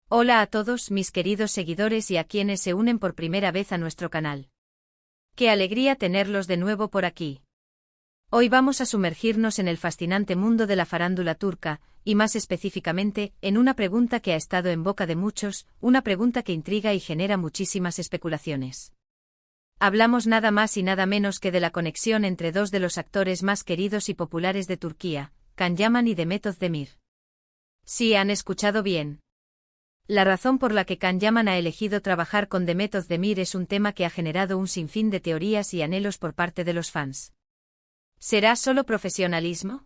Hola a todos mis queridos seguidores y a quienes se unen por primera vez a nuestro canal. ¡Qué alegría tenerlos de nuevo por aquí! Hoy vamos a sumergirnos en el fascinante mundo de la farándula turca, y más específicamente, en una pregunta que ha estado en boca de muchos, una pregunta que intriga y genera muchísimas especulaciones. Hablamos nada más y nada menos que de la conexión entre dos de los actores más queridos y populares de Turquía, Can Yaman y Demet Özdemir. Sí, han escuchado bien. La razón por la que Can Yaman ha elegido trabajar con Demet Özdemir es un tema que ha generado un sinfín de teorías y anhelos por parte de los fans. ¿Será solo profesionalismo?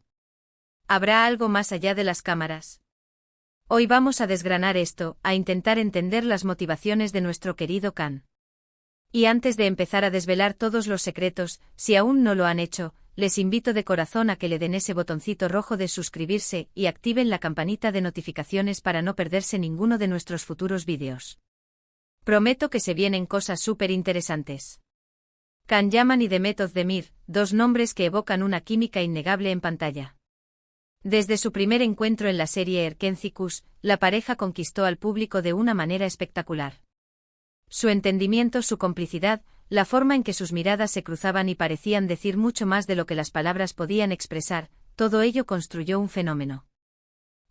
¿Habrá algo más allá de las cámaras? Hoy vamos a desgranar esto, a intentar entender las motivaciones de nuestro querido Can. Y antes de empezar a desvelar todos los secretos, si aún no lo han hecho, les invito de corazón a que le den ese botoncito rojo de suscribirse y activen la campanita de notificaciones para no perderse ninguno de nuestros futuros vídeos. Prometo que se vienen cosas súper interesantes. Can Yaman y Demet Özdemir, dos nombres que evocan una química innegable en pantalla. Desde su primer encuentro en la serie Erkenci, la pareja conquistó al público de una manera espectacular. Su entendimiento, su complicidad, la forma en que sus miradas se cruzaban y parecían decir mucho más de lo que las palabras podían expresar, todo ello construyó un fenómeno.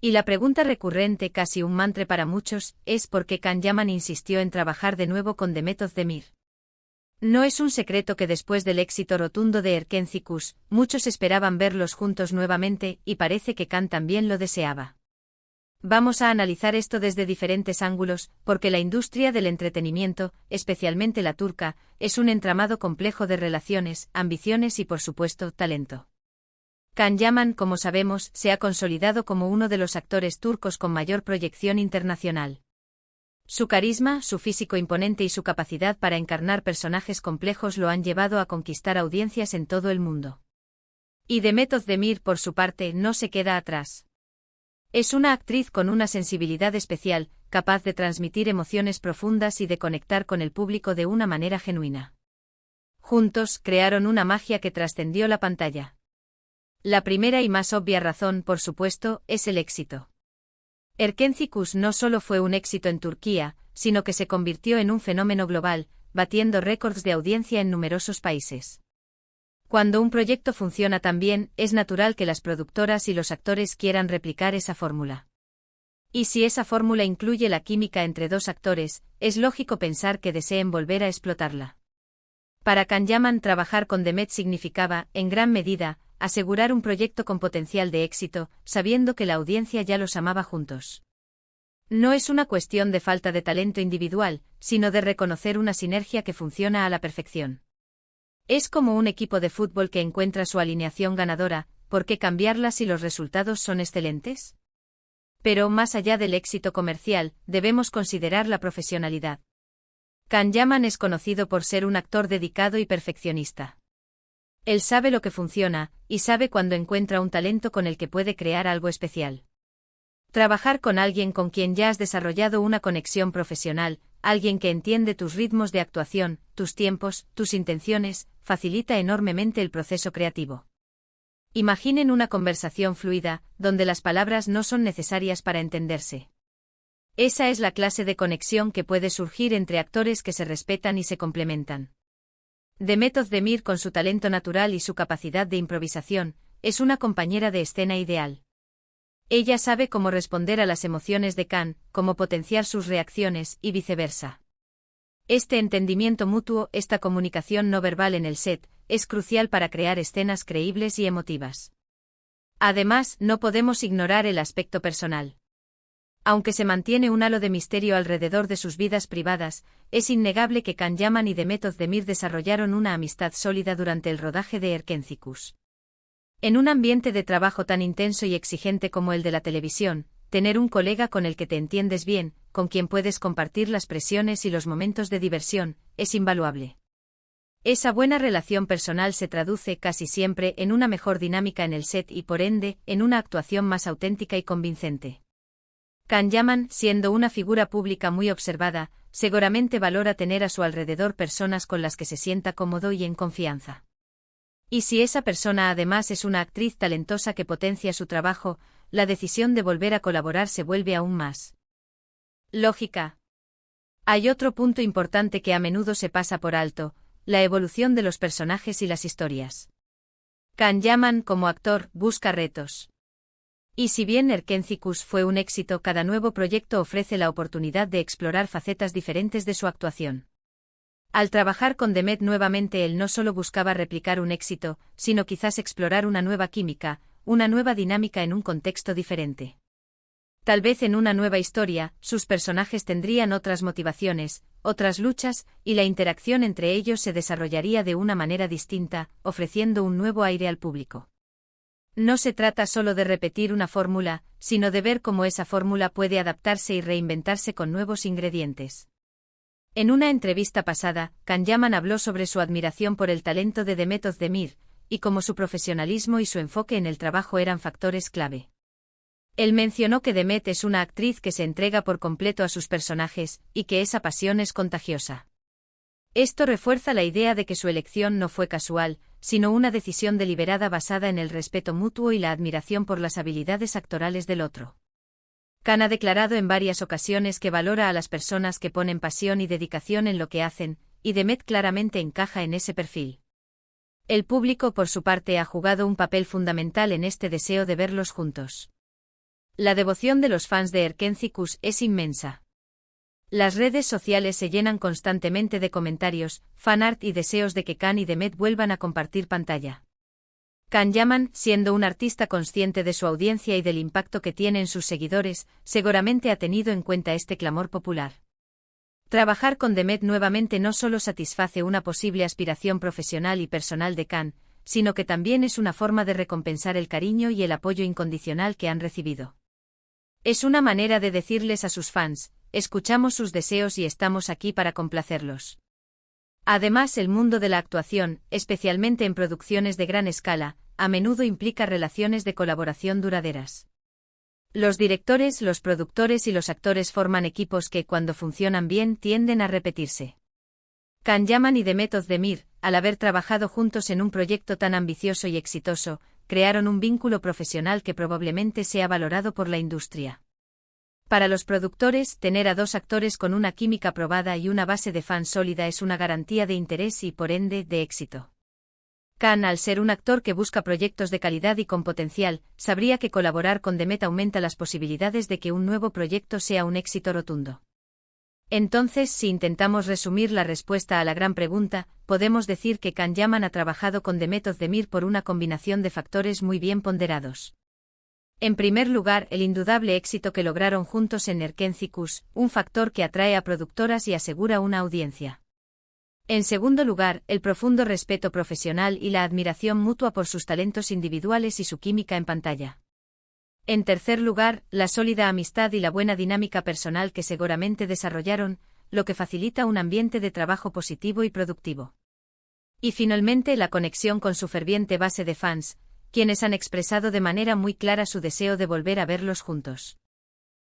Y la pregunta recurrente, casi un mantra para muchos, es ¿por qué Can Yaman insistió en trabajar de nuevo con Demet Özdemir? No es un secreto que después del éxito rotundo de Erkenci, muchos esperaban verlos juntos nuevamente, y parece que Can también lo deseaba. Vamos a analizar esto desde diferentes ángulos, porque la industria del entretenimiento, especialmente la turca, es un entramado complejo de relaciones, ambiciones y por supuesto, talento. Can Yaman, como sabemos, se ha consolidado como uno de los actores turcos con mayor proyección internacional. Su carisma, su físico imponente y su capacidad para encarnar personajes complejos lo han llevado a conquistar audiencias en todo el mundo. Y Demet Özdemir, por su parte, no se queda atrás. Es una actriz con una sensibilidad especial, capaz de transmitir emociones profundas y de conectar con el público de una manera genuina. Juntos, crearon una magia que trascendió la pantalla. La primera y más obvia razón, por supuesto, es el éxito. Erkenci no solo fue un éxito en Turquía, sino que se convirtió en un fenómeno global, batiendo récords de audiencia en numerosos países. Cuando un proyecto funciona tan bien, es natural que las productoras y los actores quieran replicar esa fórmula. Y si esa fórmula incluye la química entre dos actores, es lógico pensar que deseen volver a explotarla. Para Can Yaman, trabajar con Demet significaba, en gran medida, asegurar un proyecto con potencial de éxito, sabiendo que la audiencia ya los amaba juntos. No es una cuestión de falta de talento individual, sino de reconocer una sinergia que funciona a la perfección. Es como un equipo de fútbol que encuentra su alineación ganadora, ¿por qué cambiarla si los resultados son excelentes? Pero más allá del éxito comercial, debemos considerar la profesionalidad. Can Yaman es conocido por ser un actor dedicado y perfeccionista. Él sabe lo que funciona, y sabe cuando encuentra un talento con el que puede crear algo especial. Trabajar con alguien con quien ya has desarrollado una conexión profesional, alguien que entiende tus ritmos de actuación, tus tiempos, tus intenciones, facilita enormemente el proceso creativo. Imaginen una conversación fluida, donde las palabras no son necesarias para entenderse. Esa es la clase de conexión que puede surgir entre actores que se respetan y se complementan. Demet Özdemir, con su talento natural y su capacidad de improvisación, es una compañera de escena ideal. Ella sabe cómo responder a las emociones de Can, cómo potenciar sus reacciones, y viceversa. Este entendimiento mutuo, esta comunicación no verbal en el set, es crucial para crear escenas creíbles y emotivas. Además, no podemos ignorar el aspecto personal. Aunque se mantiene un halo de misterio alrededor de sus vidas privadas, es innegable que Can Yaman y Demet Özdemir desarrollaron una amistad sólida durante el rodaje de Erkenci. En un ambiente de trabajo tan intenso y exigente como el de la televisión, tener un colega con el que te entiendes bien, con quien puedes compartir las presiones y los momentos de diversión, es invaluable. Esa buena relación personal se traduce casi siempre en una mejor dinámica en el set y por ende, en una actuación más auténtica y convincente. Can Yaman, siendo una figura pública muy observada, seguramente valora tener a su alrededor personas con las que se sienta cómodo y en confianza. Y si esa persona además es una actriz talentosa que potencia su trabajo, la decisión de volver a colaborar se vuelve aún más Lógica. Hay otro punto importante que a menudo se pasa por alto, la evolución de los personajes y las historias. Can Yaman, como actor, busca retos. Y si bien Erkenci-Kus fue un éxito, cada nuevo proyecto ofrece la oportunidad de explorar facetas diferentes de su actuación. Al trabajar con Demet nuevamente, él no solo buscaba replicar un éxito, sino quizás explorar una nueva química, una nueva dinámica en un contexto diferente. Tal vez en una nueva historia, sus personajes tendrían otras motivaciones, otras luchas, y la interacción entre ellos se desarrollaría de una manera distinta, ofreciendo un nuevo aire al público. No se trata solo de repetir una fórmula, sino de ver cómo esa fórmula puede adaptarse y reinventarse con nuevos ingredientes. En una entrevista pasada, Can Yaman habló sobre su admiración por el talento de Demet Özdemir, y cómo su profesionalismo y su enfoque en el trabajo eran factores clave. Él mencionó que Demet es una actriz que se entrega por completo a sus personajes, y que esa pasión es contagiosa. Esto refuerza la idea de que su elección no fue casual, sino una decisión deliberada basada en el respeto mutuo y la admiración por las habilidades actorales del otro. Can ha declarado en varias ocasiones que valora a las personas que ponen pasión y dedicación en lo que hacen, y Demet claramente encaja en ese perfil. El público, por su parte, ha jugado un papel fundamental en este deseo de verlos juntos. La devoción de los fans de Erkenci-Kus es inmensa. Las redes sociales se llenan constantemente de comentarios, fanart y deseos de que Can y Demet vuelvan a compartir pantalla. Can Yaman, siendo un artista consciente de su audiencia y del impacto que tiene en sus seguidores, seguramente ha tenido en cuenta este clamor popular. Trabajar con Demet nuevamente no solo satisface una posible aspiración profesional y personal de Can, sino que también es una forma de recompensar el cariño y el apoyo incondicional que han recibido. Es una manera de decirles a sus fans: escuchamos sus deseos y estamos aquí para complacerlos. Además, el mundo de la actuación, especialmente en producciones de gran escala, a menudo implica relaciones de colaboración duraderas. Los directores, los productores y los actores forman equipos que, cuando funcionan bien, tienden a repetirse. Can Yaman y Demet Özdemir, al haber trabajado juntos en un proyecto tan ambicioso y exitoso, crearon un vínculo profesional que probablemente sea valorado por la industria. Para los productores, tener a dos actores con una química probada y una base de fans sólida es una garantía de interés y, por ende, de éxito. Can, al ser un actor que busca proyectos de calidad y con potencial, sabría que colaborar con Demet aumenta las posibilidades de que un nuevo proyecto sea un éxito rotundo. Entonces, si intentamos resumir la respuesta a la gran pregunta, podemos decir que Can Yaman ha trabajado con Demet Özdemir por una combinación de factores muy bien ponderados. En primer lugar, el indudable éxito que lograron juntos en Erkenci-Kus, un factor que atrae a productoras y asegura una audiencia. En segundo lugar, el profundo respeto profesional y la admiración mutua por sus talentos individuales y su química en pantalla. En tercer lugar, la sólida amistad y la buena dinámica personal que seguramente desarrollaron, lo que facilita un ambiente de trabajo positivo y productivo. Y finalmente, la conexión con su ferviente base de fans, quienes han expresado de manera muy clara su deseo de volver a verlos juntos.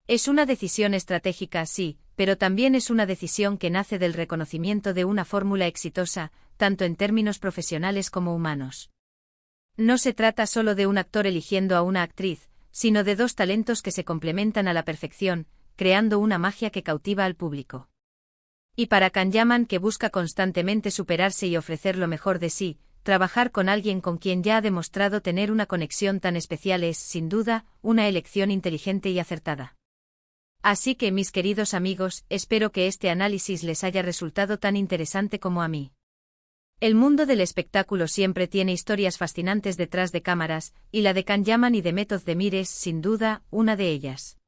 Es una decisión estratégica, sí, pero también es una decisión que nace del reconocimiento de una fórmula exitosa, tanto en términos profesionales como humanos. No se trata solo de un actor eligiendo a una actriz, sino de dos talentos que se complementan a la perfección, creando una magia que cautiva al público. Y para Can Yaman, que busca constantemente superarse y ofrecer lo mejor de sí, trabajar con alguien con quien ya ha demostrado tener una conexión tan especial es, sin duda, una elección inteligente y acertada. Así que, mis queridos amigos, espero que este análisis les haya resultado tan interesante como a mí. El mundo del espectáculo siempre tiene historias fascinantes detrás de cámaras, y la de Can Yaman y Demet Özdemir es, sin duda, una de ellas.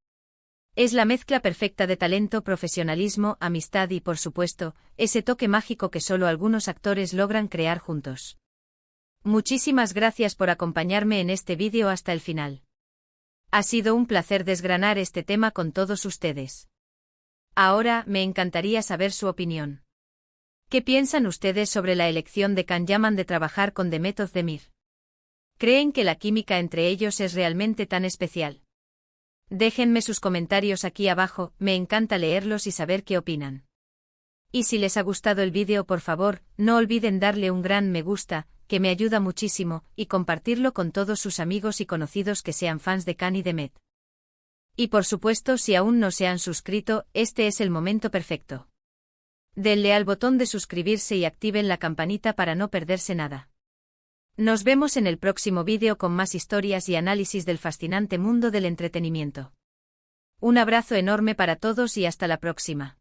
Es la mezcla perfecta de talento, profesionalismo, amistad y, por supuesto, ese toque mágico que solo algunos actores logran crear juntos. Muchísimas gracias por acompañarme en este vídeo hasta el final. Ha sido un placer desgranar este tema con todos ustedes. Ahora, me encantaría saber su opinión. ¿Qué piensan ustedes sobre la elección de Can Yaman de trabajar con Demet Özdemir? ¿Creen que la química entre ellos es realmente tan especial? Déjenme sus comentarios aquí abajo, me encanta leerlos y saber qué opinan. Y si les ha gustado el vídeo, por favor, no olviden darle un gran me gusta, que me ayuda muchísimo, y compartirlo con todos sus amigos y conocidos que sean fans de Can y Demet. Y por supuesto, si aún no se han suscrito, este es el momento perfecto. Denle al botón de suscribirse y activen la campanita para no perderse nada. Nos vemos en el próximo vídeo con más historias y análisis del fascinante mundo del entretenimiento. Un abrazo enorme para todos y hasta la próxima.